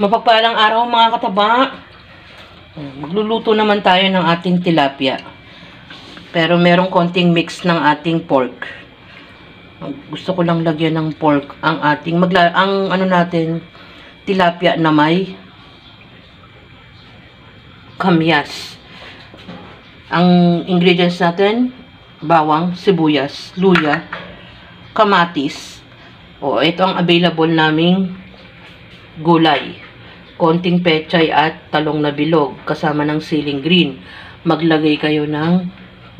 Mapagpalang araw mga kataba. Magluluto naman tayo ng ating tilapia. Pero merong konting mix ng ating pork. Gusto ko lang lagyan ng pork ang ating tilapia na may kamyas. Ang ingredients natin, bawang, sibuyas, luya, kamatis. Ito ang available naming gulay. Konting pechay at talong na bilog kasama ng siling green. Maglagay kayo ng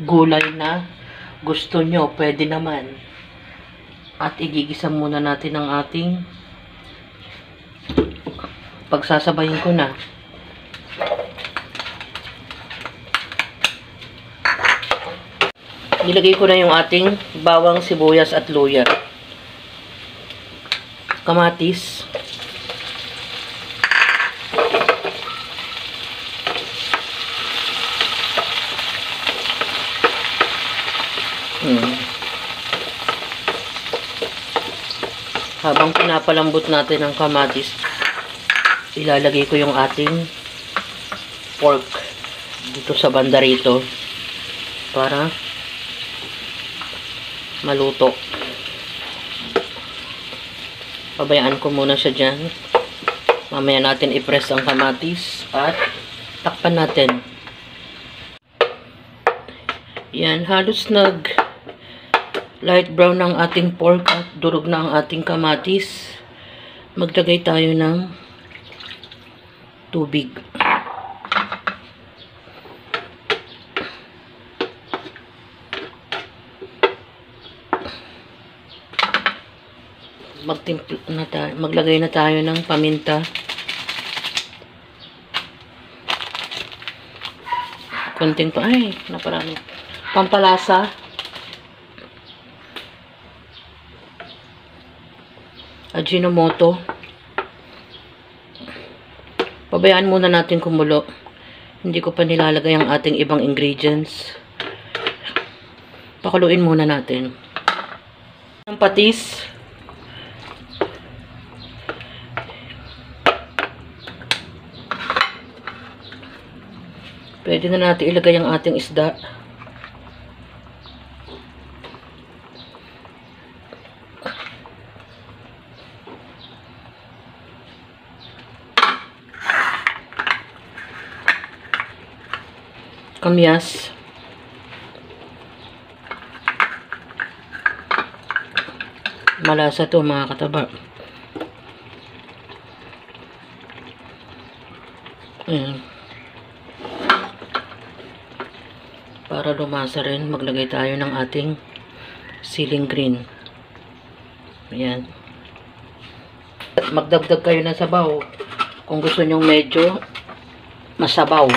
gulay na gusto nyo, pwede naman. At igigisa muna natin ang ating pagsasabayin ko na. Nilagay ko na yung ating bawang, sibuyas at luya. Kamatis. Habang pinapalambot natin ang kamatis, ilalagay ko yung ating pork dito sa banda rito para maluto. Pabayaan ko muna siya dyan. Mamaya natin i-press ang kamatis at takpan natin. Yan, halos light brown ang ating pork at durog na ang ating kamatis. Maglagay tayo ng tubig. Maglagay na tayo ng paminta. Konting naparami. Pampalasa. Ajinomoto. Pabayaan muna natin kumulo. Hindi ko pa nilalagay ang ating ibang ingredients. Pakuluin muna natin. Ang patis. Pwede na natin ilagay ang ating isda. Kamyas. Malasa to mga kataba. Ayan. Para lumasa rin, maglagay tayo ng ating siling green. Ayan. Magdagdag kayo ng sabaw kung gusto nyong medyo masabaw.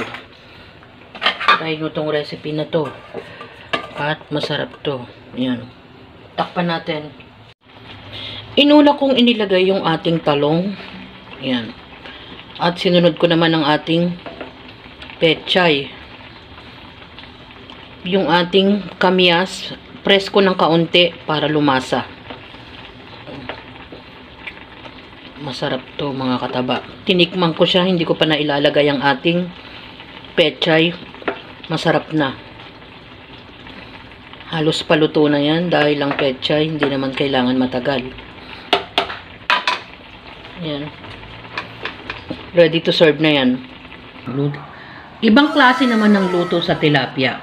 Try nyo tong recipe na to. At masarap to. Ayan. Takpan natin. Inuna kong inilagay yung ating talong. Ayan. At sinunod ko naman ang ating pechay. Yung ating kamyas, press ko ng kaunti para lumasa. Masarap to mga kataba. Tinikman ko siya, hindi ko pa nailalagay ang ating pechay. Masarap na. Halos paluto na yan dahil lang pechay, hindi naman kailangan matagal. Yan. Ready to serve na yan. Ibang klase naman ng luto sa tilapia.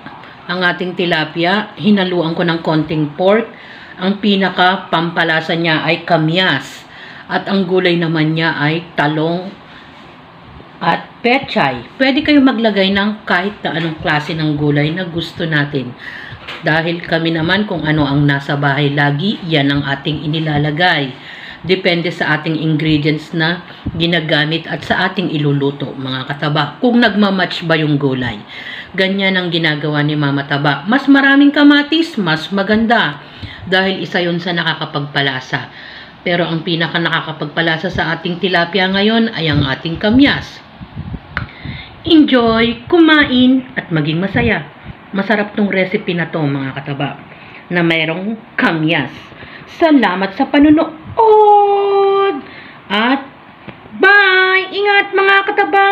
Ang ating tilapia, hinaluan ko ng konting pork. Ang pinaka pampalasa niya ay kamyas. At ang gulay naman niya ay talong at pechay. Pwede kayo maglagay ng kahit na anong klase ng gulay na gusto natin. Dahil kami naman kung ano ang nasa bahay lagi, yan ang ating inilalagay. Depende sa ating ingredients na ginagamit at sa ating iluluto, mga kataba. Kung nagmamatch ba yung gulay. Ganyan ang ginagawa ni Mama Taba. Mas maraming kamatis, mas maganda. Dahil isa yun sa nakakapagpalasa. Pero ang pinaka nakakapagpalasa sa ating tilapia ngayon ay ang ating kamyas. Enjoy, kumain, at maging masaya. Masarap tong recipe na to mga kataba. Na mayroong kamyas. Salamat sa panunood! At bye! Salamat mga kataba!